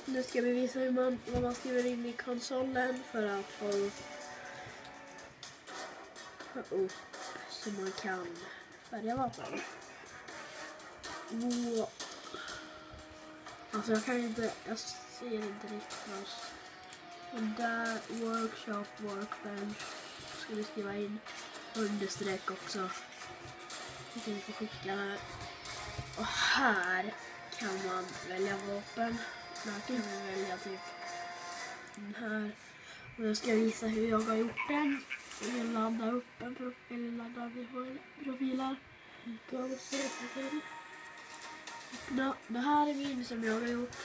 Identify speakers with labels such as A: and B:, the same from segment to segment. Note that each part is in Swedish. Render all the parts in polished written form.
A: Nu ska vi visa vad man skriver in i konsolen för att få upp så man kan färga vapen. Wow. Alltså jag ser inte riktigt vad. Men där, workshop, workbench, ska vi skriva in understreck också. Vi kan få skicka här. Och här kan man välja vapen. Där kan vi välja typ den här. Och jag ska visa hur jag har gjort den. Jag vill ladda upp en profil, ladda profiler. Det här är min som jag har gjort.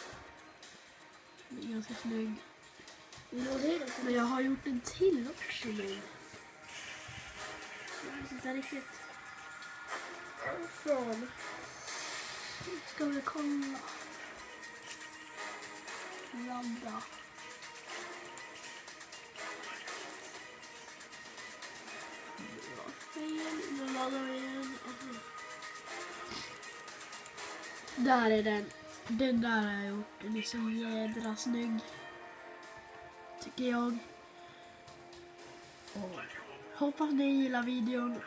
A: Den är ganska snygg. Men jag har gjort en till också nu. Jag vet inte riktigt. Från. Ska vi kolla. Ladda. Det var fel. Nu laddar vi igen. Där är den. Den där har jag gjort. Den är så jädra snygg. Tycker jag. Och hoppas ni gillar videon.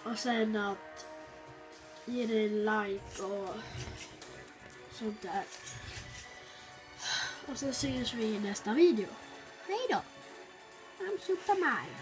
A: Och sen att ge det en like och sånt där. Och så syns vi i nästa video. Hej då! I'm Super Mario.